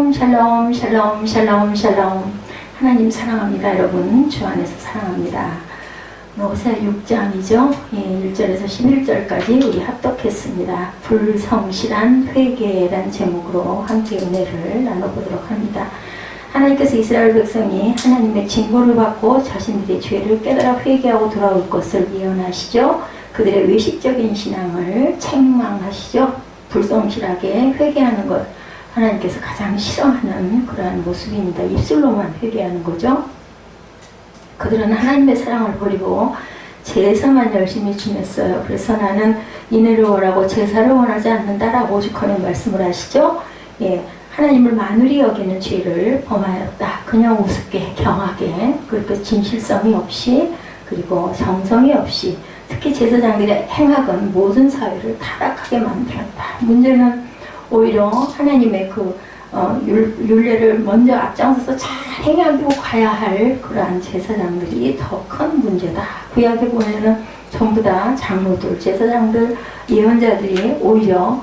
샬롬 샬롬 샬롬 샬롬 샬롬. 하나님 사랑합니다. 여러분 주 안에서 사랑합니다. 호세아 6장이죠. 1절에서 11절까지 우리 합독했습니다. 불성실한 회개란 제목으로 함께 은혜를 나눠보도록 합니다. 하나님께서 이스라엘 백성이 하나님의 징벌을 받고 자신들의 죄를 깨달아 회개하고 돌아올 것을 예언하시죠. 그들의 외식적인 신앙을 책망하시죠. 불성실하게 회개하는 것, 하나님께서 가장 싫어하는 그러한 모습입니다. 입술로만 회개하는 거죠. 그들은 하나님의 사랑을 버리고 제사만 열심히 지냈어요. 그래서 나는 인애를 원하고 제사를 원하지 않는다라고 오죽하는 말씀을 하시죠. 하나님을 만으리 여기는 죄를 범하였다. 그냥 우습게 경하게, 그리고 진실성이 없이, 그리고 정성이 없이, 특히 제사장들의 행악은 모든 사회를 타락하게 만들었다. 문제는 오히려 하나님의 율례를 먼저 앞장서서 잘 행하고 가야 할 그러한 제사장들이 더 큰 문제다. 구약에 보면은 전부 다 장로들, 제사장들, 예언자들이 오히려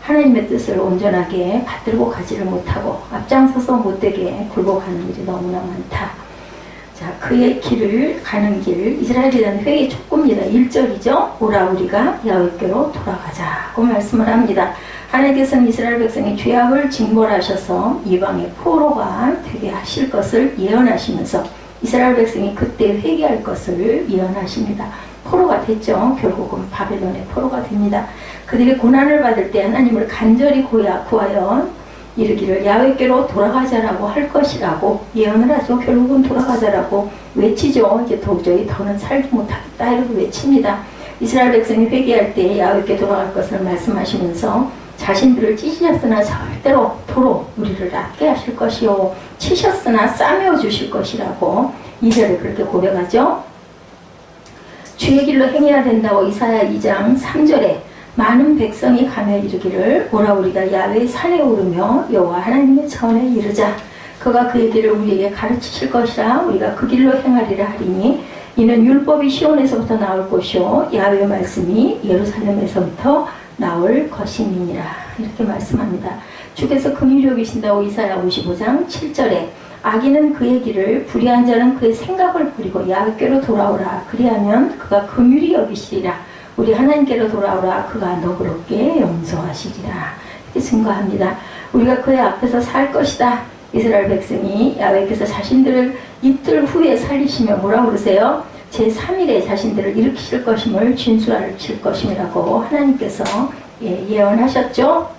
하나님의 뜻을 온전하게 받들고 가지를 못하고 앞장서서 못되게 굴복하는 일이 너무나 많다. 자, 그의 길을 가는 길, 이스라엘에 대한 회개 촉구입니다. 1절이죠. 오라 우리가 야훼께로 돌아가자고 말씀을 합니다. 하나님께서는 이스라엘 백성이 죄악을 징벌하셔서 이방의 포로가 되게 하실 것을 예언하시면서 이스라엘 백성이 그때 회개할 것을 예언하십니다. 포로가 됐죠. 결국은 바벨론의 포로가 됩니다. 그들이 고난을 받을 때 하나님을 간절히 구하여 이르기를 야훼께로 돌아가자라고 할 것이라고 예언을 하죠. 결국은 돌아가자라고 외치죠. 이제 도저히 더는 살지 못하겠다 이렇게 외칩니다. 이스라엘 백성이 회개할 때 야훼께 돌아갈 것을 말씀하시면서 자신들을 찢으셨으나 절대로 도로 우리를 낫게 하실 것이요 치셨으나 싸매어 주실 것이라고 2절에 그렇게 고백하죠. 주의 길로 행해야 된다고 이사야 2장 3절에 많은 백성이 가며 이르기를 오라 우리가 야훼의 산에 오르며 여호와 하나님의 전에 이르자. 그가 그의 길을 우리에게 가르치실 것이라 우리가 그 길로 행하리라 하리니 이는 율법이 시온에서부터 나올 것이요 야훼의 말씀이 예루살렘에서부터 나올 것임이니라. 이렇게 말씀합니다. 주께서 긍휼히 여기신다고 이사야 55장 7절에 악인은 그의 길을, 불의한 자는 그의 생각을 버리고 야훼께로 돌아오라. 그리하면 그가 긍휼히 여기시리라. 우리 하나님께로 돌아오라. 그가 너그럽게 용서하시리라. 이렇게 증거합니다. 우리가 그의 앞에서 살 것이다. 이스라엘 백성이 야훼께서 자신들을 이틀 후에 살리시며 뭐라고 그러세요? 제3일에 자신들을 일으키실 것임을 진술하실 것임이라고 하나님께서 예언하셨죠.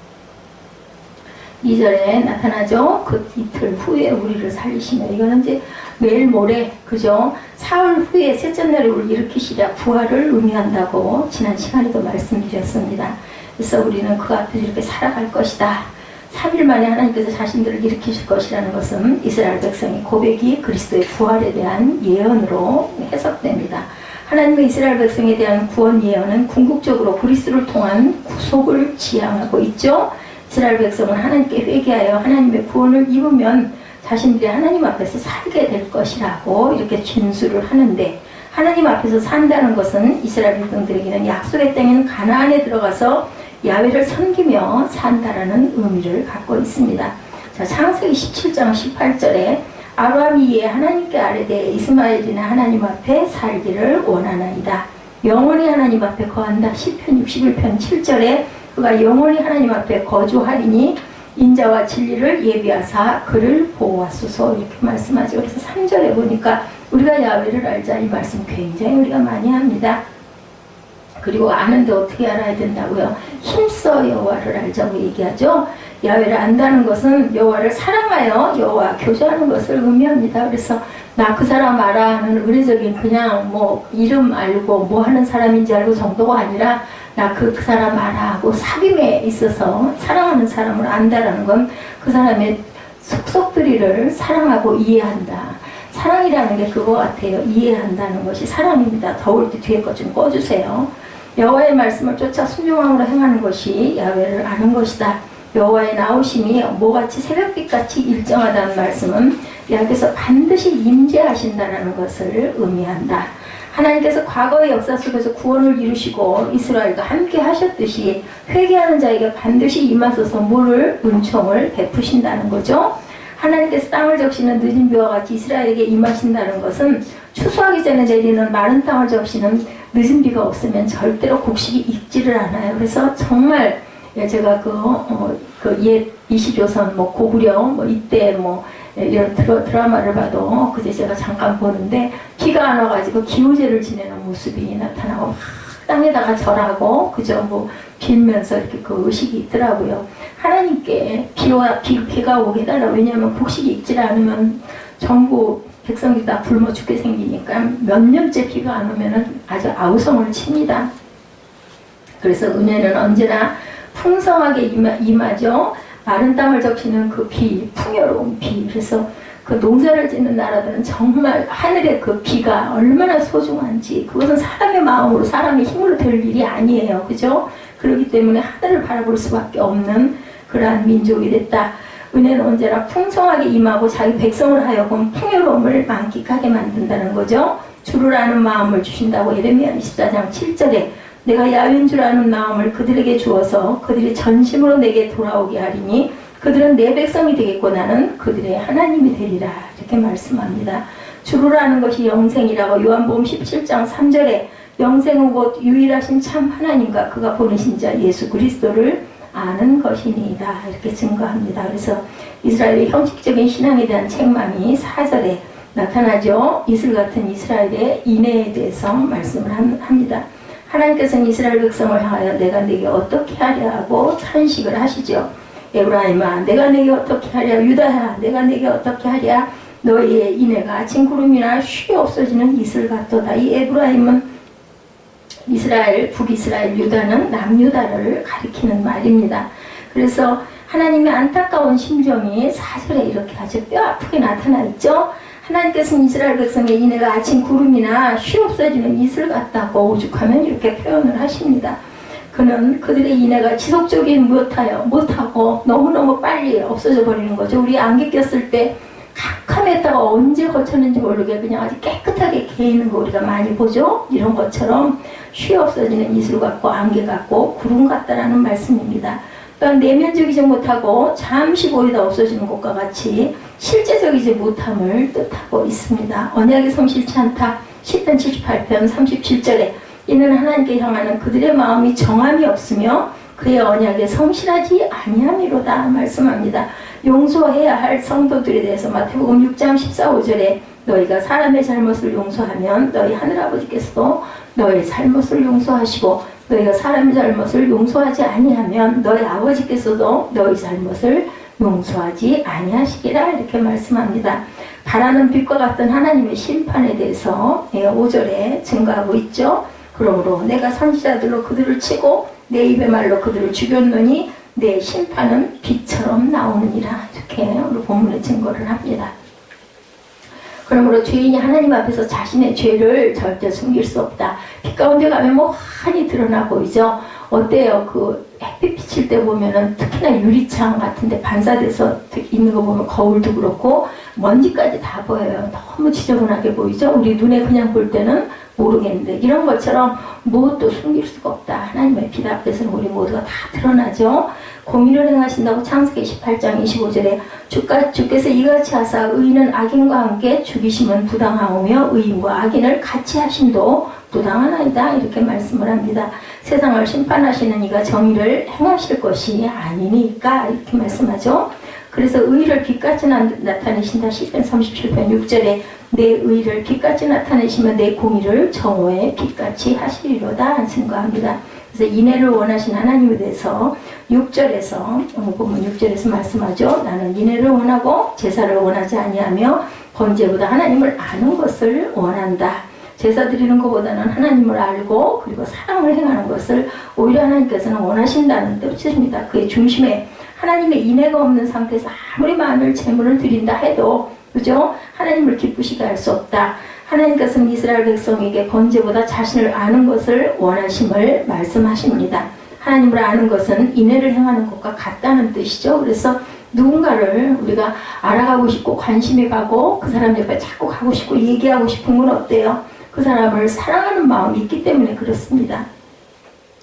2절에 나타나죠. 그 이틀 후에 우리를 살리시며, 이거는 이제 내일 모레, 그죠? 사흘 후에 셋째 날에 우리를 일으키시랴 부활을 의미한다고 지난 시간에도 말씀드렸습니다. 그래서 우리는 그 앞에서 이렇게 살아갈 것이다. 3일 만에 하나님께서 자신들을 일으키실 것이라는 것은 이스라엘 백성의 고백이 그리스도의 부활에 대한 예언으로 해석됩니다. 하나님의 이스라엘 백성에 대한 구원 예언은 궁극적으로 그리스도를 통한 구속을 지향하고 있죠. 이스라엘 백성은 하나님께 회개하여 하나님의 구원을 입으면 자신들이 하나님 앞에서 살게 될 것이라고 이렇게 진술을 하는데, 하나님 앞에서 산다는 것은 이스라엘 백성들에게는 약속의 땅인 가나안에 들어가서 야훼를 섬기며 산다라는 의미를 갖고 있습니다. 자, 창세기 17장 18절에 아브라함이 이에 하나님께 아뢰되 이스마엘이나 하나님 앞에 살기를 원하나이다. 영원히 하나님 앞에 거한다. 시편 61편 7절에 그가 영원히 하나님 앞에 거주하리니 인자와 진리를 예비하사 그를 보호하소서 이렇게 말씀하죠. 그래서 3절에 보니까 우리가 야훼를 알자 이 말씀 굉장히 우리가 많이 합니다. 그리고 아는데 어떻게 알아야 된다고요? 힘써 여호와를 알자고 얘기하죠. 야훼를 안다는 것은 여호와를 사랑하여 여호와 교제하는 것을 의미합니다. 그래서 나 그 사람 알아 하는 의례적인 그냥 뭐 이름 알고 뭐 하는 사람인지 알고 정도가 아니라 나 그 사람 알아 하고 사귐에 있어서 사랑하는 사람을 안다라는 건 그 사람의 속속들이를 사랑하고 이해한다. 사랑이라는 게 그거 같아요. 이해한다는 것이 사랑입니다. 더울 때 뒤에 것 좀 꺼주세요. 여호와의 말씀을 쫓아 순종함으로 행하는 것이 야훼를 아는 것이다. 여호와의 나오심이 모같이 새벽빛같이 일정하다는 말씀은 야훼께서 반드시 임재하신다는 것을 의미한다. 하나님께서 과거의 역사 속에서 구원을 이루시고 이스라엘과 함께 하셨듯이 회개하는 자에게 반드시 임하소서 물을 은총을 베푸신다는 거죠. 하나님께서 땅을 적시는 늦은 비와 같이 이스라엘에게 임하신다는 것은 추수하기 전에 내리는 마른 땅을 적시는 늦은 비가 없으면 절대로 곡식이 익지를 않아요. 그래서 정말 제가 옛 이시조선 고구려 이때 이런 드라마를 봐도 그제 제가 잠깐 보는데 비가 안 와가지고 기우제를 지내는 모습이 나타나고 막 땅에다가 절하고 그저 빌면서 이렇게 그 의식이 있더라고요. 하나님께 비가 오게 해달라. 왜냐하면 곡식이 익지 않으면 전부 백성들이 다 굶어 죽게 생기니까 몇 년째 비가 안 오면은 아주 아우성을 칩니다. 그래서 은혜는 언제나 풍성하게 임하죠. 마른 땅을 적시는 그 비, 풍요로운 비. 그래서 그 농사를 짓는 나라들은 정말 하늘의 그 비가 얼마나 소중한지, 그것은 사람의 마음으로 사람의 힘으로 될 일이 아니에요. 그죠? 그렇기 때문에 하늘을 바라볼 수밖에 없는 그러한 민족이 됐다. 은혜는 언제나 풍성하게 임하고 자기 백성을 하여금 풍요로움을 만끽하게 만든다는 거죠. 주를 아는 마음을 주신다고 예레미야 24장 7절에 내가 야윈 줄 아는 마음을 그들에게 주어서 그들이 전심으로 내게 돌아오게 하리니 그들은 내 백성이 되겠고 나는 그들의 하나님이 되리라. 이렇게 말씀합니다. 주를 아는 것이 영생이라고 요한복음 17장 3절에 영생은 곧 유일하신 참 하나님과 그가 보내신 자 예수 그리스도를 아는 것이니이다. 이렇게 증거합니다. 그래서 이스라엘의 형식적인 신앙에 대한 책망이 4절에 나타나죠. 이슬 같은 이스라엘의 인애에 대해서 말씀을 합니다. 하나님께서는 이스라엘 백성을 향하여 내가 네게 어떻게 하랴 하고 탄식을 하시죠. 에브라임아 내가 네게 어떻게 하랴, 유다야 내가 네게 어떻게 하랴, 너희의 인애가 아침 구름이나 쉬 없어지는 이슬 같도다. 이 에브라임은 이스라엘, 북이스라엘, 유다는 남유다를 가리키는 말입니다. 그래서 하나님의 안타까운 심정이 4절에 이렇게 아주 뼈아프게 나타나 있죠. 하나님께서는 이스라엘 백성의 인애가 아침 구름이나 쉬 없어지는 이슬 같다고 오죽하면 이렇게 표현을 하십니다. 그는 그들의 인애가 지속적인 못하고 너무너무 빨리 없어져 버리는 거죠. 우리 안개 꼈을 때 캄캄했다가 언제 거쳤는지 모르게 그냥 아주 깨끗하게 개이는 거 우리가 많이 보죠. 이런 것처럼 쉬 없어지는 이슬 같고 안개 같고 구름 같다라는 말씀입니다. 또한 내면적이지 못하고 잠시 보이다 없어지는 것과 같이 실제적이지 못함을 뜻하고 있습니다. 언약이 성실치 않다. 10편 78편 37절에 이는 하나님께 향하는 그들의 마음이 정함이 없으며 그의 언약에 성실하지 아니함이로다 말씀합니다. 용서해야 할 성도들에 대해서 마태복음 6장 14, 5절에 너희가 사람의 잘못을 용서하면 너희 하늘아버지께서도 너희 잘못을 용서하시고 너희가 사람의 잘못을 용서하지 아니하면 너희 아버지께서도 너희 잘못을 용서하지 아니하시리라 이렇게 말씀합니다. 바라는 빛과 같은 하나님의 심판에 대해서 5절에 증거하고 있죠. 그러므로 내가 선지자들로 그들을 치고 내 입의 말로 그들을 죽였노니 내 심판은 빛처럼 나오느니라. 이렇게 오늘 본문의 증거를 합니다. 그러므로 죄인이 하나님 앞에서 자신의 죄를 절대 숨길 수 없다. 빛 가운데 가면 환히 드러나 보이죠. 어때요? 그 햇빛 비칠 때 보면은 특히나 유리창 같은데 반사돼서 있는 거 보면 거울도 그렇고 먼지까지 다 보여요. 너무 지저분하게 보이죠. 우리 눈에 그냥 볼 때는 모르겠는데 이런 것처럼 무엇도 숨길 수가 없다. 하나님의 빛 앞에서는 우리 모두가 다 드러나죠. 공의를 행하신다고 창세기 18장 25절에 주께서 이같이 하사 의인은 악인과 함께 죽이심은 부당하오며 의인과 악인을 같이 하심도 부당하나이다 이렇게 말씀을 합니다. 세상을 심판하시는 이가 정의를 행하실 것이 아니니까 이렇게 말씀하죠. 그래서 의를 빛같이 나타내신다. 시편 37편 6절에 내 의를 빛같이 나타내시면 내 공의를 정오의 빛같이 하시리로다 증거합니다. 그래서 인애를 원하신 하나님에 대해서 6절에서 오늘 보면 6절에서 말씀하죠. 나는 인애를 원하고 제사를 원하지 아니하며 번제보다 하나님을 아는 것을 원한다. 제사 드리는 것보다는 하나님을 알고 그리고 사랑을 행하는 것을 오히려 하나님께서는 원하신다는 뜻입니다. 그의 중심에 하나님의 인애가 없는 상태에서 아무리 많은 제물을 드린다 해도 그죠? 하나님을 기쁘시게 할 수 없다. 하나님께서는 이스라엘 백성에게 번제보다 자신을 아는 것을 원하심을 말씀하십니다. 하나님을 아는 것은 인애를 행하는 것과 같다는 뜻이죠. 그래서 누군가를 우리가 알아가고 싶고 관심이 가고 그 사람 옆에 자꾸 가고 싶고 얘기하고 싶은 건 어때요? 그 사람을 사랑하는 마음이 있기 때문에 그렇습니다.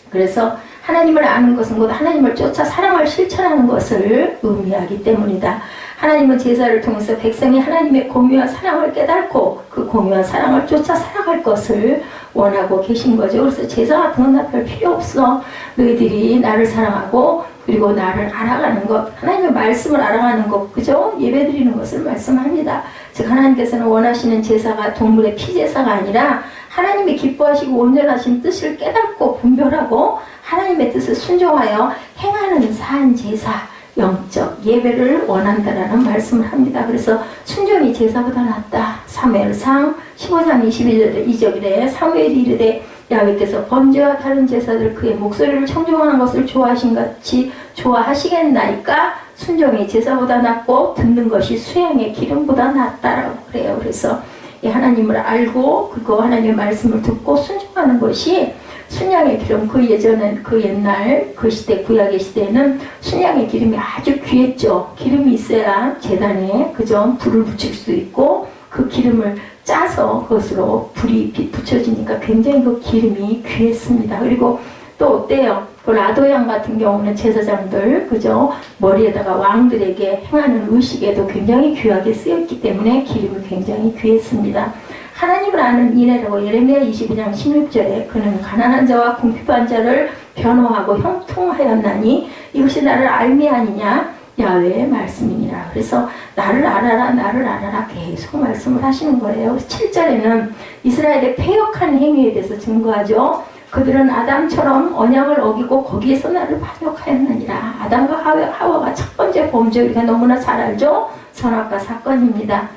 그래서 하나님을 아는 것은 곧 하나님을 쫓아 사랑을 실천하는 것을 의미하기 때문이다. 하나님은 제사를 통해서 백성이 하나님의 공유한 사랑을 깨닫고 그 공유한 사랑을 쫓아 살아갈 것을 원하고 계신 거죠. 그래서 제사 같은 건 나 별 필요 없어. 너희들이 나를 사랑하고 그리고 나를 알아가는 것, 하나님의 말씀을 알아가는 것, 그죠? 예배 드리는 것을 말씀합니다. 즉 하나님께서는 원하시는 제사가 동물의 피제사가 아니라 하나님이 기뻐하시고 온전하신 뜻을 깨닫고 분별하고 하나님의 뜻을 순종하여 행하는 산 제사, 영적 예배를 원한다라는 말씀을 합니다. 그래서 순종이 제사보다 낫다. 사무엘상 15장 22절에 사무엘이 이르되 야훼께서 번제와 다른 제사들 그의 목소리를 청종하는 것을 좋아하신 같이 좋아하시겠나이까 순종이 제사보다 낫고 듣는 것이 수양의 기름보다 낫다라고 그래요. 그래서 이 하나님을 알고 그리고 하나님의 말씀을 듣고 순종하는 것이 순양의 기름, 그 예전엔 그 옛날 그 시대 구약의 시대에는 순양의 기름이 아주 귀했죠. 기름이 있어야 제단에 그죠 불을 붙일 수 있고 그 기름을 짜서 그것으로 불이 붙여지니까 굉장히 그 기름이 귀했습니다. 그리고 또 어때요? 그 라도양 같은 경우는 제사장들 그죠 머리에다가 왕들에게 행하는 의식에도 굉장히 귀하게 쓰였기 때문에 기름이 굉장히 귀했습니다. 하나님을 아는 이내라고 예레미야 22장 16절에 그는 가난한 자와 궁핍한 자를 변호하고 형통하였나니 이것이 나를 알미 아니냐 야훼의 말씀이니라. 그래서 나를 알아라 계속 말씀을 하시는 거예요. 7절에는 이스라엘의 패역한 행위에 대해서 증거하죠. 그들은 아담처럼 언약을 어기고 거기에서 나를 반역하였느니라. 아담과 하와가 첫 번째 범죄 우리가 너무나 잘 알죠. 선악과 사건입니다.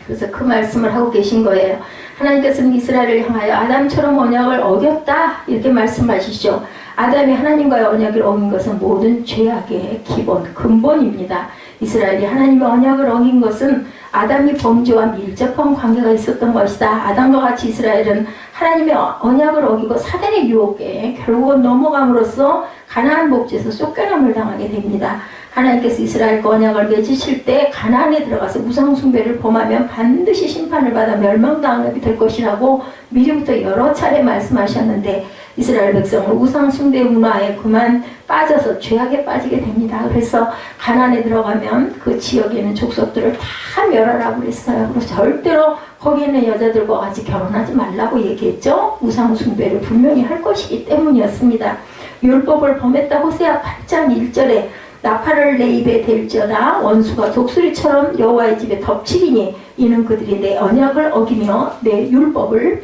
그래서 그 말씀을 하고 계신 거예요. 하나님께서는 이스라엘을 향하여 아담처럼 언약을 어겼다 이렇게 말씀하시죠. 아담이 하나님과의 언약을 어긴 것은 모든 죄악의 기본, 근본입니다. 이스라엘이 하나님의 언약을 어긴 것은 아담이 범죄와 밀접한 관계가 있었던 것이다. 아담과 같이 이스라엘은 하나님의 언약을 어기고 사단의 유혹에 결국은 넘어감으로써 가나안 복지에서 쫓겨남을 당하게 됩니다. 하나님께서 이스라엘과 언약을 맺으실 때 가나안에 들어가서 우상 숭배를 범하면 반드시 심판을 받아 멸망당하게 될 것이라고 미리부터 여러 차례 말씀하셨는데 이스라엘 백성은 우상 숭배 문화에 그만 빠져서 죄악에 빠지게 됩니다. 그래서 가나안에 들어가면 그 지역에 있는 족속들을 다 멸하라고 그랬어요. 그래서 절대로 거기 있는 여자들과 같이 결혼하지 말라고 얘기했죠. 우상 숭배를 분명히 할 것이기 때문이었습니다. 율법을 범했다 호세아 8장 1절에 나팔을 내 입에 댈지어다 원수가 독수리처럼 여호와의 집에 덮치리니 이는 그들이 내 언약을 어기며 내 율법을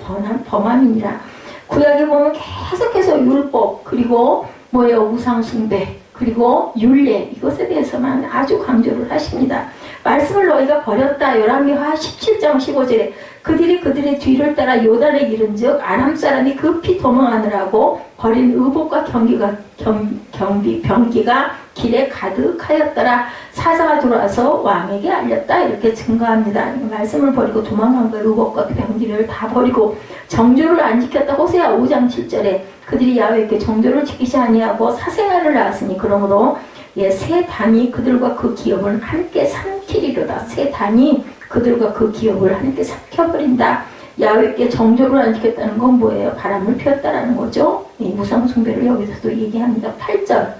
범함이니라. 구약에 보면 계속해서 율법 그리고 뭐예요 우상 숭배 그리고 율례 이것에 대해서만 아주 강조를 하십니다. 말씀을 너희가 버렸다. 열왕기하 17장 15절에 그들이 그들의 뒤를 따라 요단에 이른즉 아람 사람이 급히 도망하느라고 버린 의복과 병기가 길에 가득하였더라. 사자가 들어와서 왕에게 알렸다. 이렇게 증거합니다. 말씀을 버리고 도망간 그 의복과 병기를 다 버리고 정조를 안 지켰다. 호세아 5장 7절에 그들이 야훼께 정조를 지키지 아니하고 사생활을 낳았으니 그러므로 새 단이 그들과 그 기업을 함께 삼키리로다. 새 단이 그들과 그 기업을 함께 삼켜버린다. 야훼께 정조를 안 지켰다는 건 뭐예요? 바람을 피웠다라는 거죠. 이 무상 숭배를 여기서도 얘기합니다. 8절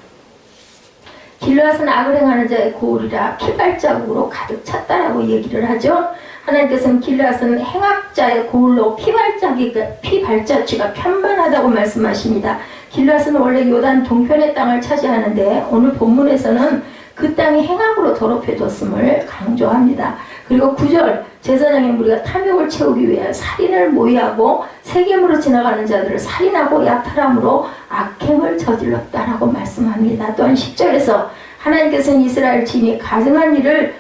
길르앗은 악을 행하는 자의 고울이라 피발자국으로 가득 찼다라고 얘기를 하죠. 하나님께서는 길르앗은 행악자의 고울로 피발자취가 편만하다고 말씀하십니다. 길르앗은 원래 요단 동편의 땅을 차지하는데 오늘 본문에서는 그 땅이 행악으로 더럽혀졌음을 강조합니다. 그리고 9절 제사장의 무리가 탐욕을 채우기 위해 살인을 모의하고 세겜으로 지나가는 자들을 살인하고 약탈함으로 악행을 저질렀다라고 말씀합니다. 또한 10절에서 하나님께서는 이스라엘 지인이 가증한 일을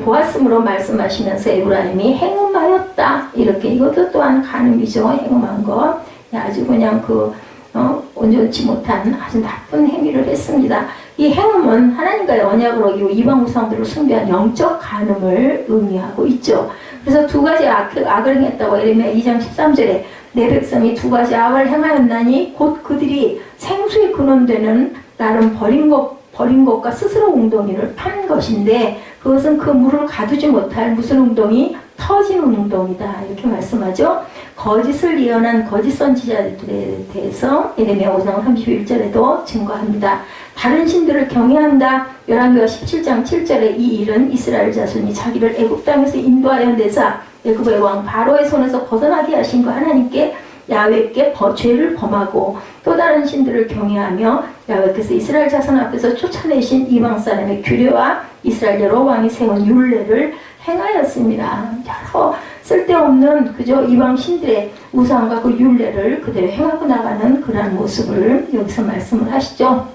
보았으므로 말씀하시면서 에브라임이 행음하였다. 이렇게 이것도 또한 간음이죠. 행음한 것. 아주 그냥 온전치 못한 아주 나쁜 행위를 했습니다. 이 행음은 하나님과의 언약을 어기고 이방 우상들을 숭배한 영적 간음을 의미하고 있죠. 그래서 두 가지 악을 행했다고 예레미야 2장 13절에 내 백성이 두 가지 악을 행하였나니 곧 그들이 생수의 근원되는 나름 버린 것과 스스로 웅덩이를 판 것인데 그것은 그 물을 가두지 못할 무슨 웅덩이? 터진 웅덩이다. 이렇게 말씀하죠. 거짓을 예언한 거짓 선지자들에 대해서 예레미야 5장 31절에도 증거합니다. 다른 신들을 경외한다. 열왕기하 17장 7절에 이 일은 이스라엘 자손이 자기를 애굽 땅에서 인도하여 내사 애굽의 왕 바로의 손에서 벗어나게 하신 그 하나님께 야훼께 죄를 범하고 또 다른 신들을 경외하며 야훼께서 이스라엘 자손 앞에서 쫓아내신 이방 사람의 규례와 이스라엘 여러 왕이 세운 율례를 행하였습니다. 여러 쓸데없는 그저 이방 신들의 우상과 그 율례를 그대로 행하고 나가는 그러한 모습을 여기서 말씀을 하시죠.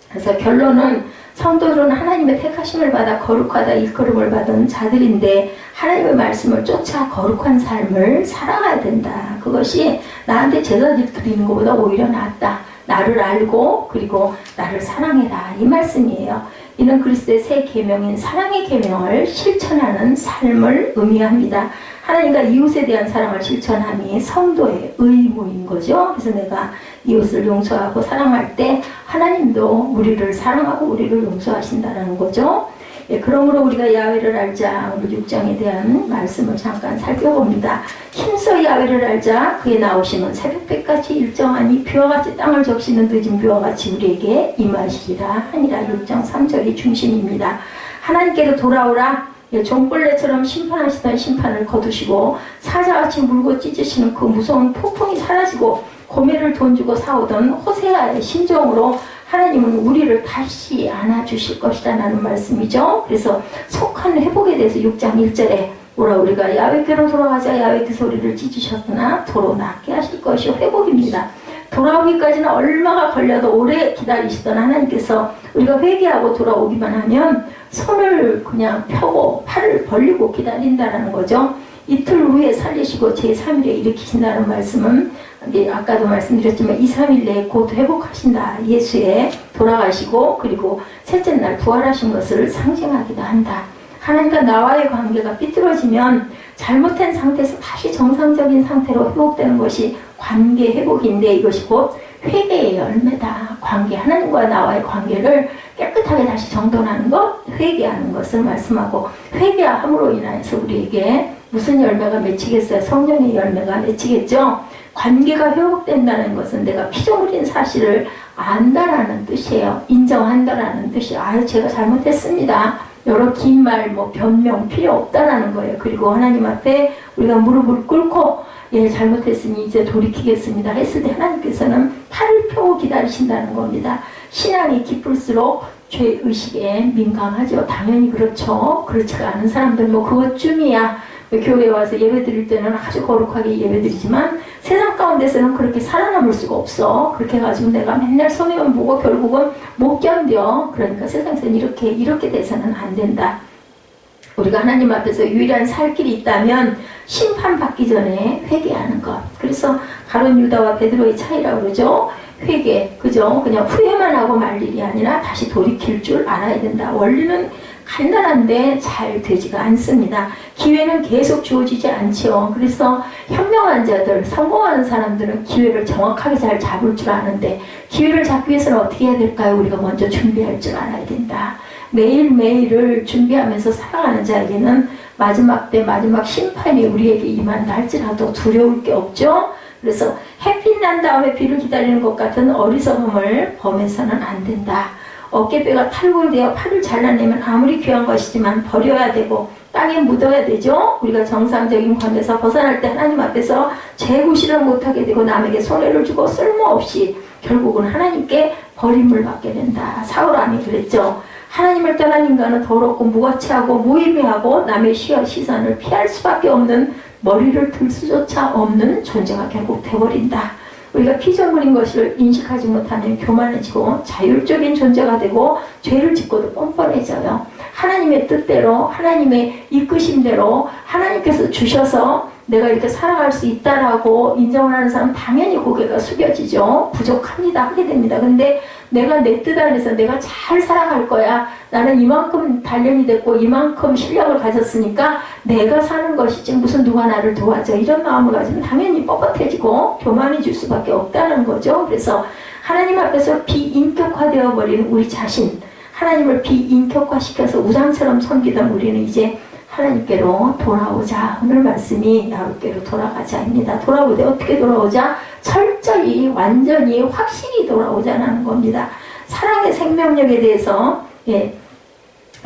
그래서 결론은 성도들은 하나님의 택하심을 받아 거룩하다 일컬음을 받은 자들인데 하나님의 말씀을 쫓아 거룩한 삶을 살아가야 된다. 그것이 나한테 제사 드리는 것보다 오히려 낫다. 나를 알고 그리고 나를 사랑해라. 이 말씀이에요. 이는 그리스도의 새 계명인 사랑의 계명을 실천하는 삶을 의미합니다. 하나님과 이웃에 대한 사랑을 실천함이 성도의 의무인 거죠. 그래서 내가 이웃을 용서하고 사랑할 때 하나님도 우리를 사랑하고 우리를 용서하신다는 거죠. 예, 그러므로 우리가 야훼를 알자 오늘 6장에 대한 말씀을 잠깐 살펴봅니다. 힘써 야훼를 알자 그의 나오심은 새벽빛같이 일정하니 비와 같이 땅을 적시는 늦은 비와 같이 우리에게 임하시리라 하니라. 6장 3절이 중심입니다. 하나님께로 돌아오라. 예, 종벌레처럼 심판하시던 심판을 거두시고 사자같이 물고 찢으시는 그 무서운 폭풍이 사라지고 고매를 돈 주고 사오던 호세아의 심정으로 하나님은 우리를 다시 안아주실 것이다 라는 말씀이죠. 그래서 속한 회복에 대해서 6장 1절에 오라 우리가 야훼께로 돌아가자 야훼께서 우리를 찢으셨으나 도로 낫게 하실 것이 회복입니다. 돌아오기까지는 얼마가 걸려도 오래 기다리시던 하나님께서 우리가 회개하고 돌아오기만 하면 손을 그냥 펴고 팔을 벌리고 기다린다는 거죠. 이틀 후에 살리시고 제3일에 일으키신다는 말씀은 아까도 말씀드렸지만 2, 3일 내에 곧 회복하신다. 예수의 돌아가시고 그리고 셋째 날 부활하신 것을 상징하기도 한다. 하나님과 나와의 관계가 삐뚤어지면 잘못된 상태에서 다시 정상적인 상태로 회복되는 것이 관계 회복인데 이것이 곧 회개의 열매다. 관계, 하나님과 나와의 관계를 깨끗하게 다시 정돈하는 것, 회개하는 것을 말씀하고 회개함으로 인해서 우리에게 무슨 열매가 맺히겠어요? 성령의 열매가 맺히겠죠? 관계가 회복된다는 것은 내가 피조물인 사실을 안다라는 뜻이에요. 인정한다라는 뜻이 아유 제가 잘못했습니다. 여러 긴 말, 변명 필요 없다라는 거예요. 그리고 하나님 앞에 우리가 무릎을 꿇고 예 잘못했으니 이제 돌이키겠습니다 했을 때 하나님께서는 팔을 펴고 기다리신다는 겁니다. 신앙이 깊을수록 죄의식에 민감하죠. 당연히 그렇죠. 그렇지가 않은 사람들 그것쯤이야. 교회에 와서 예배 드릴 때는 아주 거룩하게 예배 드리지만 세상 가운데서는 그렇게 살아남을 수가 없어. 그렇게 해가지고 내가 맨날 손해만 보고 결국은 못 견뎌. 그러니까 세상에서는 이렇게 돼서는 안 된다. 우리가 하나님 앞에서 유일한 살 길이 있다면 심판받기 전에 회개하는 것. 그래서 가룟 유다와 베드로의 차이라고 그러죠. 회개, 그죠? 그냥 후회만 하고 말 일이 아니라 다시 돌이킬 줄 알아야 된다. 원리는 간단한데 잘 되지가 않습니다. 기회는 계속 주어지지 않죠. 그래서 현명한 자들, 성공하는 사람들은 기회를 정확하게 잘 잡을 줄 아는데 기회를 잡기 위해서는 어떻게 해야 될까요? 우리가 먼저 준비할 줄 알아야 된다. 매일매일을 준비하면서 살아가는 자에게는 마지막 때 마지막 심판이 우리에게 임한다 할지라도 두려울 게 없죠. 그래서 햇빛 난 다음에 비를 기다리는 것 같은 어리석음을 범해서는 안 된다. 어깨뼈가 탈골되어 팔을 잘라내면 아무리 귀한 것이지만 버려야 되고 땅에 묻어야 되죠. 우리가 정상적인 관계에서 벗어날 때 하나님 앞에서 재구실을 못하게 되고 남에게 손해를 주고 쓸모없이 결국은 하나님께 버림을 받게 된다. 사울왕이 그랬죠. 하나님을 떠난 인간은 더럽고 무가치하고 무의미하고 남의 시선을 피할 수밖에 없는 머리를 들 수조차 없는 존재가 결국 돼버린다. 우리가 피조물인 것을 인식하지 못하면 교만해지고 자율적인 존재가 되고 죄를 짓고도 뻔뻔해져요. 하나님의 뜻대로 하나님의 이끄심대로 하나님께서 주셔서 내가 이렇게 살아갈 수 있다라고 인정을 하는 사람은 당연히 고개가 숙여지죠. 부족합니다. 하게 됩니다. 근데 내가 내 뜻 안에서 내가 잘 살아갈 거야. 나는 이만큼 단련이 됐고 이만큼 실력을 가졌으니까 내가 사는 것이지 무슨 누가 나를 도와줘. 이런 마음을 가지면 당연히 뻣뻣해지고 교만해질 수밖에 없다는 거죠. 그래서 하나님 앞에서 비인격화되어 버리는 우리 자신, 하나님을 비인격화시켜서 우상처럼 섬기던 우리는 이제 하나님께로 돌아오자. 오늘 말씀이 야곱께로 돌아가자입니다. 돌아오되 어떻게 돌아오자? 철저히 완전히 확실히 돌아오자라는 겁니다. 사랑의 생명력에 대해서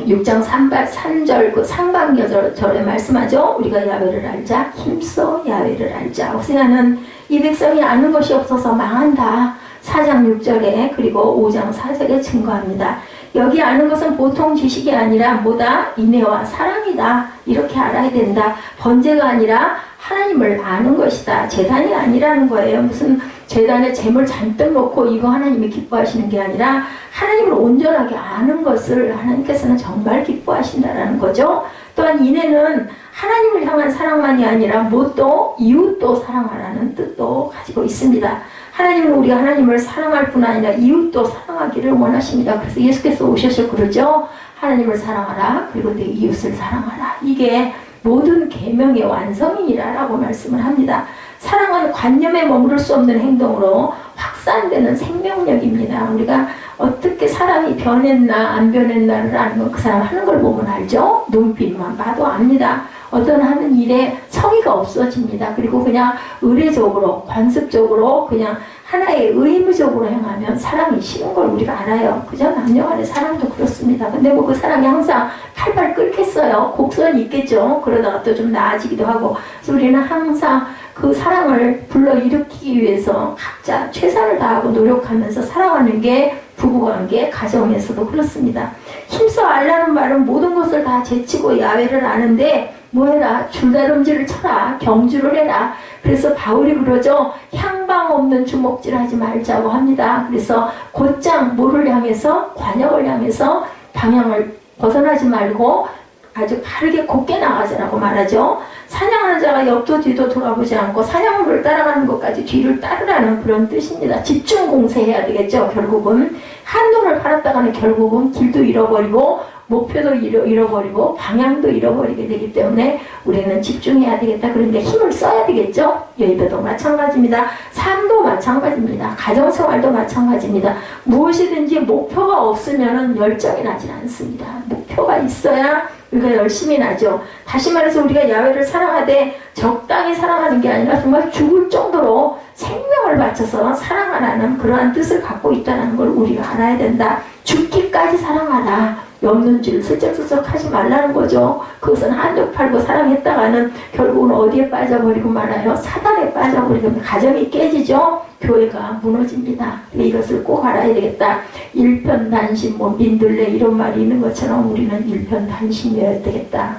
6장 3절 그 상반절에 말씀하죠. 우리가 야훼를 알자, 힘써 야훼를 알자. 호세아는 이 백성이 아는 것이 없어서 망한다. 4장 6절에 그리고 5장 4절에 증거합니다. 여기 아는 것은 보통 지식이 아니라 뭐다? 인애와 사랑이다. 이렇게 알아야 된다. 번제가 아니라 하나님을 아는 것이다. 제단이 아니라는 거예요. 무슨 제단에 재물 잔뜩 놓고 이거 하나님이 기뻐하시는 게 아니라 하나님을 온전하게 아는 것을 하나님께서는 정말 기뻐하신다라는 거죠. 또한 인애는 하나님을 향한 사랑만이 아니라 무엇도 이웃도 사랑하라는 뜻도 가지고 있습니다. 하나님은 우리가 하나님을 사랑할 뿐 아니라 이웃도 사랑하기를 원하십니다. 그래서 예수께서 오셔서 그러죠. 하나님을 사랑하라. 그리고 내 이웃을 사랑하라. 이게 모든 계명의 완성이라고 말씀을 합니다. 사랑은 관념에 머무를 수 없는 행동으로 확산되는 생명력입니다. 우리가 어떻게 사람이 변했나 안 변했나를 아는 건 그 사람 하는 걸 보면 알죠. 눈빛만 봐도 압니다. 어떤 하는 일에 성의가 없어집니다. 그리고 그냥 의례적으로 관습적으로 그냥 하나의 의무적으로 행하면 사랑이 싫은 걸 우리가 알아요. 그죠? 남녀 간의 사랑도 그렇습니다. 근데 뭐 그 사랑이 항상 팔팔 끓겠어요. 곡선이 있겠죠. 그러다가 또 좀 나아지기도 하고. 그래서 우리는 항상 그 사랑을 불러일으키기 위해서 각자 최선을 다하고 노력하면서 살아가는 게 부부관계, 가정에서도 그렇습니다. 힘써 알라는 말은 모든 것을 다 제치고 야훼를 아는데 뭐해라? 줄다름질을 쳐라. 경주를 해라. 그래서 바울이 그러죠. 향방 없는 주먹질 하지 말자고 합니다. 그래서 곧장 뭐를 향해서? 관역을 향해서 방향을 벗어나지 말고 아주 바르게 곧게 나가자라고 말하죠. 사냥하는 자가 옆도 뒤도 돌아보지 않고 사냥물을 따라가는 것까지 뒤를 따르라는 그런 뜻입니다. 집중 공세해야 되겠죠. 결국은 한눈을 팔았다가는 결국은 길도 잃어버리고 목표도 잃어버리고 방향도 잃어버리게 되기 때문에 우리는 집중해야 되겠다. 그런데 힘을 써야 되겠죠. 예배도 마찬가지입니다. 삶도 마찬가지입니다. 가정생활도 마찬가지입니다. 무엇이든지 목표가 없으면 열정이 나지 않습니다. 목표가 있어야 우리가 열심히 나죠. 다시 말해서 우리가 야훼를 사랑하되 적당히 사랑하는 게 아니라 정말 죽을 정도로 생명을 바쳐서 사랑하라는 그러한 뜻을 갖고 있다는 걸 우리가 알아야 된다. 죽기까지 사랑하라. 없는지를 슬쩍슬쩍 하지 말라는 거죠. 그것은 한쪽 팔고 사랑했다가는 결국은 어디에 빠져버리고 말아요? 사단에 빠져버리면 가정이 깨지죠. 교회가 무너집니다. 이것을 꼭 알아야 되겠다. 일편단심, 민들레 이런 말이 있는 것처럼 우리는 일편단심이어야 되겠다.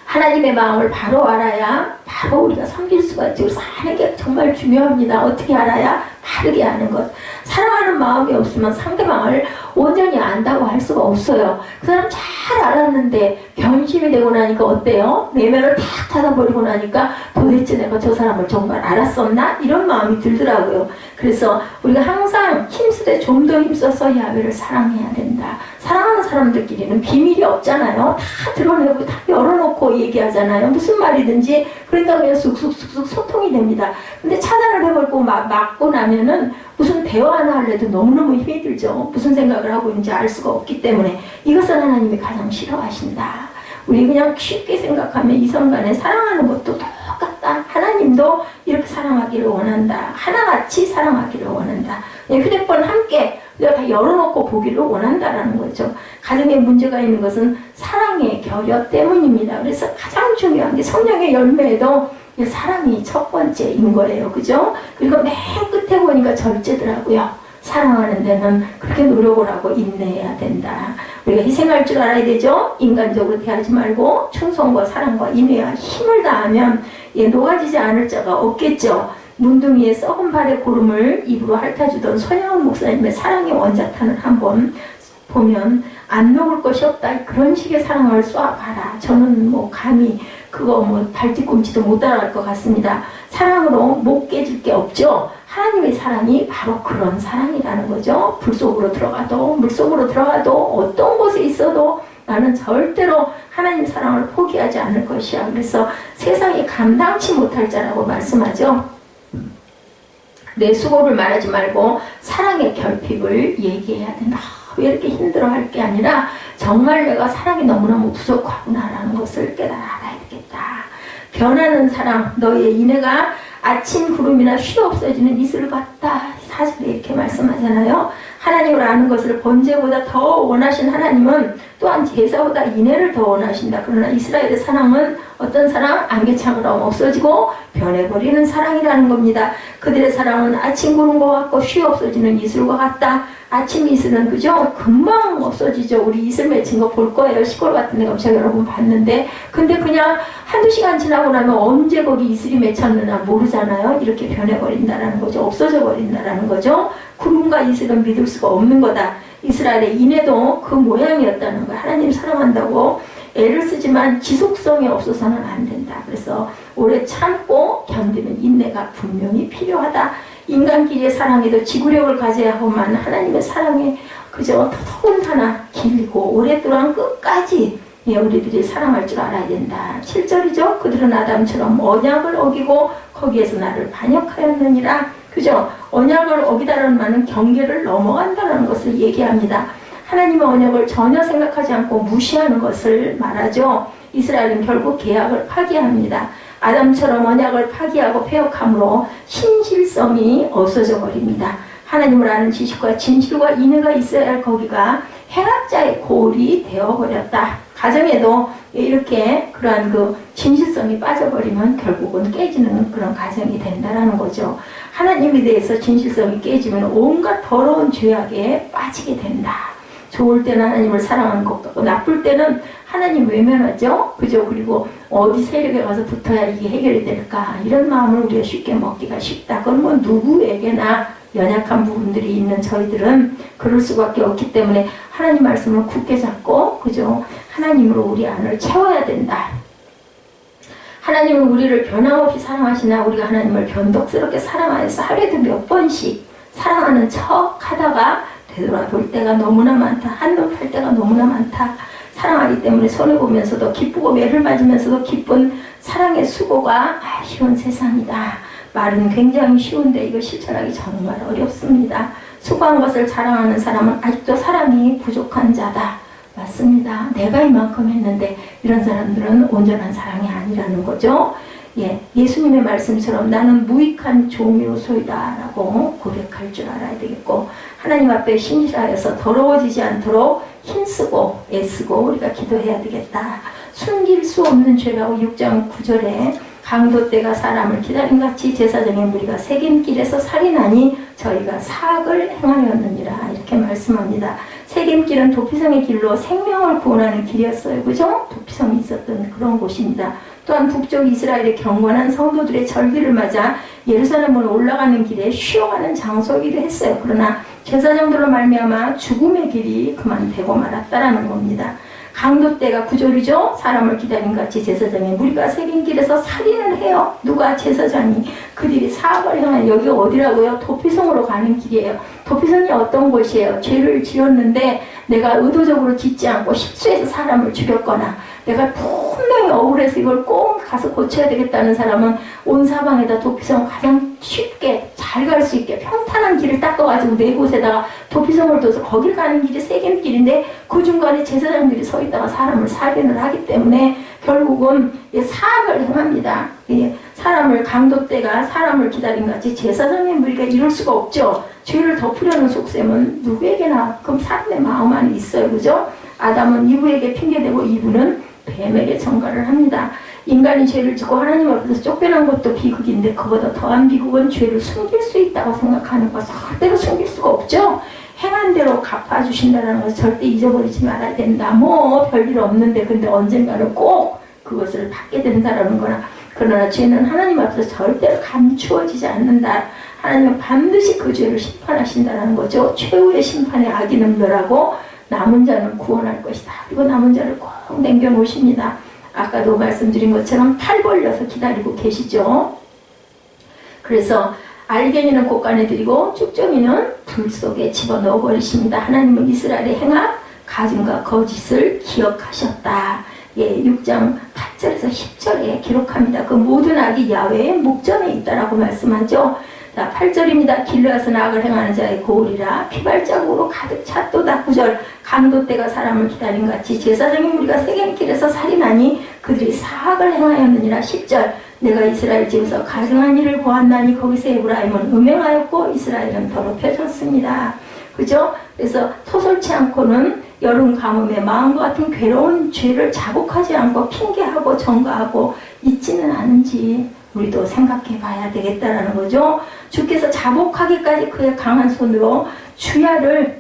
하나님의 마음을 바로 알아야 바로 우리가 섬길 수가 있죠. 그래서 하는 게 정말 중요합니다. 어떻게 알아야? 바르게 아는 것. 사랑하는 마음이 없으면 상대방을 온전히 안다고 할 수가 없어요. 그 사람 잘 알았는데 변심이 되고 나니까 어때요? 내면을 탁 닫아버리고 나니까 도대체 내가 저 사람을 정말 알았었나? 이런 마음이 들더라고요. 그래서 우리가 항상 힘쓰되 좀 더 힘써서 야훼를 사랑해야 된다. 사랑하는 사람들끼리는 비밀이 없잖아요. 다 드러내고 다 열어놓고 얘기하잖아요. 무슨 말이든지 그러니까 그냥 쑥쑥쑥쑥 소통이 됩니다. 근데 차단을 해버리고 막고 나면은 무슨 대화 하나 하려도 너무너무 힘이 들죠. 무슨 생각을 하고 있는지 알 수가 없기 때문에 이것은 하나님이 가장 싫어하신다. 우리 그냥 쉽게 생각하면 이성 간에 사랑하는 것도 똑같다. 하나님도 이렇게 사랑하기를 원한다. 하나같이 사랑하기를 원한다. 휴대폰 함께 우리가 다 열어놓고 보기를 원한다라는 거죠. 가정에 문제가 있는 것은 사랑의 결여 때문입니다. 그래서 가장 중요한 게 성령의 열매에도 사랑이 첫 번째인 거예요. 그죠? 그리고 맨 끝에 보니까 절제더라고요. 사랑하는 데는 그렇게 노력을 하고 인내해야 된다. 우리가 희생할 줄 알아야 되죠? 인간적으로 대하지 말고 충성과 사랑과 인내와 힘을 다하면 녹아지지 않을 자가 없겠죠. 문둥이의 썩은 발의 고름을 입으로 핥아주던 손영훈 목사님의 사랑의 원자탄을 한번 보면 안 녹을 것이 없다. 그런 식의 사랑을 쏘아봐라. 저는 뭐 감히 그거 뭐 발뒤꿈치도 못 따라갈 것 같습니다. 사랑으로 못 깨질 게 없죠. 하나님의 사랑이 바로 그런 사랑이라는 거죠. 불 속으로 들어가도 물속으로 들어가도 어떤 곳에 있어도 나는 절대로 하나님 사랑을 포기하지 않을 것이야. 그래서 세상이 감당치 못할 자라고 말씀하죠. 내 수고를 말하지 말고 사랑의 결핍을 얘기해야 된다. 왜 이렇게 힘들어할 게 아니라 정말 내가 사랑이 너무너무 부족하구나라는 것을 깨달아야 되겠다. 변하는 사랑, 너의 인애가 아침 구름이나 쉬 없어지는 이슬 같다. 사실에 이렇게 말씀하잖아요. 하나님을 아는 것을 번제보다 더 원하신 하나님은 또한 제사보다 인애를 더 원하신다. 그러나 이스라엘의 사랑은 어떤 사랑? 안개창으로 없어지고 변해버리는 사랑이라는 겁니다. 그들의 사랑은 아침 구름과 같고 쉬 없어지는 이슬과 같다. 아침 이슬은 그죠? 금방 없어지죠. 우리 이슬 맺힌 거 볼 거예요. 시골 같은 데 가면 제가 여러 번 봤는데, 근데 그냥 한두 시간 지나고 나면 언제 거기 이슬이 맺혔느냐 모르잖아요. 이렇게 변해버린다라는 거죠. 없어져 버린다라는 거죠. 구름과 이슬은 믿을 수가 없는 거다. 이스라엘의 인애도 그 모양이었다는 거야. 하나님 사랑한다고 애를 쓰지만 지속성이 없어서는 안 된다. 그래서 오래 참고 견디는 인내가 분명히 필요하다. 인간끼리의 사랑에도 지구력을 가져야 하고만 하나님의 사랑에 그저 더더군다나 길고 오랫동안 끝까지 우리들이 사랑할 줄 알아야 된다. 7절이죠. 그들은 아담처럼 언약을 어기고 거기에서 나를 반역하였느니라. 그죠? 언약을 어기다라는 말은 경계를 넘어간다는 것을 얘기합니다. 하나님의 언약을 전혀 생각하지 않고 무시하는 것을 말하죠. 이스라엘은 결국 계약을 파기합니다. 아담처럼 언약을 파기하고 폐역함으로 신실성이 없어져 버립니다. 하나님을 아는 지식과 진실과 인애가 있어야 할 거기가 행악자의 고울이 되어버렸다. 가정에도 이렇게 그러한 그 진실성이 빠져버리면 결국은 깨지는 그런 가정이 된다라는 거죠. 하나님에 대해서 진실성이 깨지면 온갖 더러운 죄악에 빠지게 된다. 좋을 때는 하나님을 사랑하는 것 같고 나쁠 때는 하나님 외면하죠. 그죠? 그리고 어디 세력에 가서 붙어야 이게 해결이 될까 이런 마음을 우리가 쉽게 먹기가 쉽다. 그러면 누구에게나 연약한 부분들이 있는 저희들은 그럴 수밖에 없기 때문에 하나님 말씀을 굳게 잡고 그죠? 하나님으로 우리 안을 채워야 된다. 하나님은 우리를 변함없이 사랑하시나 우리가 하나님을 변덕스럽게 사랑하여서 하루에도 몇 번씩 사랑하는 척 하다가 되돌아볼 때가 너무나 많다. 한눈 팔 때가 너무나 많다. 사랑하기 때문에 손해보면서도 기쁘고 매를 맞으면서도 기쁜 사랑의 수고가 쉬운 세상이다. 말은 굉장히 쉬운데 이거 실천하기 정말 어렵습니다. 수고한 것을 자랑하는 사람은 아직도 사랑이 부족한 자다. 맞습니다. 내가 이만큼 했는데 이런 사람들은 온전한 사랑이 아니라는 거죠. 예수님의 말씀처럼 나는 무익한 종이로소이다 라고 고백할 줄 알아야 되겠고 하나님 앞에 신실하여서 더러워지지 않도록 힘쓰고 애쓰고 우리가 기도해야 되겠다. 숨길 수 없는 죄라고 6장 9절에 강도 때가 사람을 기다림같이 제사장의 무리가 새김길에서 살인하니 저희가 사악을 행하였느니라 이렇게 말씀합니다. 새김길은 도피성의 길로 생명을 구원하는 길이었어요. 그죠? 도피성이 있었던 그런 곳입니다. 또한 북쪽 이스라엘의 경건한 성도들의 절기를 맞아 예루살렘으로 올라가는 길에 쉬어가는 장소이기도 했어요. 그러나 제사장들로 말미암아 죽음의 길이 그만 되고 말았다라는 겁니다. 강도 때가 9절이죠. 사람을 기다림같이 제사장의 무리가 새긴 길에서 살인을 해요. 누가? 제사장이. 그들이 사악을 행한 여기 어디라고요? 도피성으로 가는 길이에요. 도피성이 어떤 곳이에요? 죄를 지었는데 내가 의도적으로 짓지 않고 실수해서 사람을 죽였거나 내가 분명히 억울해서 이걸 꼭 가서 고쳐야 되겠다는 사람은 온 사방에다 도피성 가장 쉽게 잘 갈 수 있게 평탄한 길을 닦아가지고 네 곳에다가 도피성을 둬서 거길 가는 길이 세겜길인데 그 중간에 제사장들이 서 있다가 사람을 살인을 하기 때문에 결국은 사악을 행합니다. 사람을 강도 때가 사람을 기다림같이 제사장의 무리가 이룰 수가 없죠. 죄를 덮으려는 속셈은 누구에게나 그럼 사람의 마음 안에 있어요. 그죠? 아담은 이브에게 핑계대고 이브는 뱀에게 전가를 합니다. 인간이 죄를 짓고 하나님 앞에서 쫓겨난 것도 비극인데 그보다 더한 비극은 죄를 숨길 수 있다고 생각하는 것. 절대로 숨길 수가 없죠. 행한 대로 갚아주신다는 것을 절대 잊어버리지 말아야 된다. 뭐 별일 없는데 근데 언젠가는 꼭 그것을 받게 된다라는 거나. 그러나 죄는 하나님 앞에서 절대로 감추어지지 않는다. 하나님은 반드시 그 죄를 심판하신다는 거죠. 최후의 심판의 악인은 멸하고 남은 자는 구원할 것이다. 그리고 남은 자를 꼭 남겨놓으십니다. 아까도 말씀드린 것처럼 팔 벌려서 기다리고 계시죠. 그래서 알갱이는 곳간에 들이고 쭉정이는 불 속에 집어넣어 버리십니다. 하나님은 이스라엘의 행악, 가증과 거짓을 기억하셨다. 6장 8절에서 10절에 기록합니다. 그 모든 악이 야훼의 목전에 있다라고 말씀하죠. 자, 8절입니다. 길르앗은 악을 행하는 자의 고울이라 피발자국으로 가득 찼도다. 9절 강도 때가 사람을 기다린 같이 제사장의 무리가 세겜길에서 살인하니 그들이 사악을 행하였느니라. 10절 내가 이스라엘 집에서 가증한 일을 보았나니 거기서 에브라임은 음행하였고 이스라엘은 더럽혀졌습니다. 그죠? 그래서 토설치 않고는 여름 가뭄에 마음과 같은 괴로운 죄를 자복하지 않고 핑계하고 전가하고 있지는 않은지 우리도 생각해 봐야 되겠다라는 거죠. 주께서 자복하기까지 그의 강한 손으로 주야를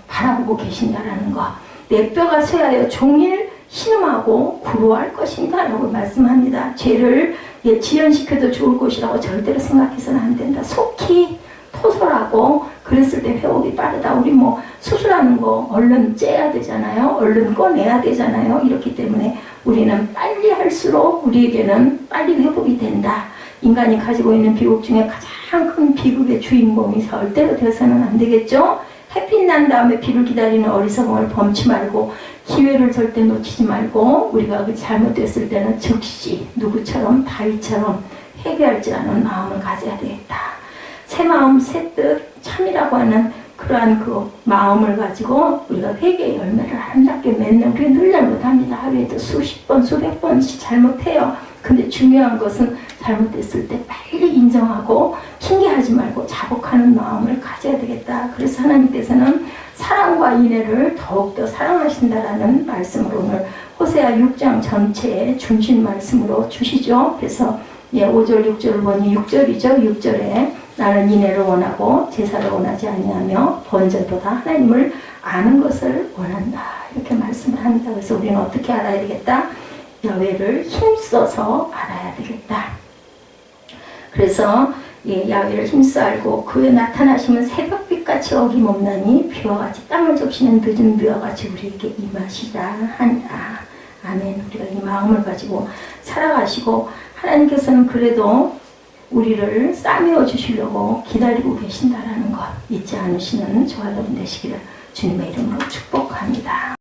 바라보고 계신다라는 거. 내 뼈가 쇠하여 종일 신음하고 구로할 것인가 라고 말씀합니다. 죄를 지연시켜도 좋을 것이라고 절대로 생각해서는 안 된다. 속히 토설하고 그랬을 때 회복이 빠르다. 우리 뭐 수술하는 거 얼른 째야 되잖아요. 얼른 꺼내야 되잖아요. 이렇기 때문에 우리는 빨리 할수록 우리에게는 빨리 회복이 된다. 인간이 가지고 있는 비극 중에 가장 큰 비극의 주인공이 절대로 되어서는 안 되겠죠. 햇빛 난 다음에 비를 기다리는 어리석음을 범치 말고 기회를 절대 놓치지 말고 우리가 잘못됐을 때는 즉시 누구처럼 다윗처럼 회개할 줄 아는 마음을 가져야 되겠다. 새 마음 새 뜻 참이라고 하는 그러한 그 마음을 가지고 우리가 회개의 열매를 아름답게 맺는 우리가 늘 잘못합니다. 하루에도 수십 번 수백 번씩 잘못해요. 근데 중요한 것은 잘못됐을 때 빨리 인정하고 핑계하지 말고 자복하는 마음을 가져야 되겠다. 그래서 하나님께서는 사랑과 인애를 더욱더 사랑하신다라는 말씀을 오늘 호세아 6장 전체의 중심 말씀으로 주시죠. 그래서 5절 6절을 보니 6절이죠. 6절에 나는 인애를 원하고 제사를 원하지 아니하며 번제보다 하나님을 아는 것을 원한다. 이렇게 말씀을 합니다. 그래서 우리는 어떻게 알아야 되겠다? 야훼를 힘써서 알아야 되겠다. 그래서 야훼를 힘써 알고 그의 나타나심은 새벽빛같이 어김없나니 비와 같이 땅을 적시는 늦은 비와 같이 우리에게 임하시라 하니라. 아멘. 우리가 이 마음을 가지고 살아가시고 하나님께서는 그래도 우리를 싸매어 주시려고 기다리고 계신다라는 것 잊지 않으시는 저와 여러분 되시기를 주님의 이름으로 축복합니다.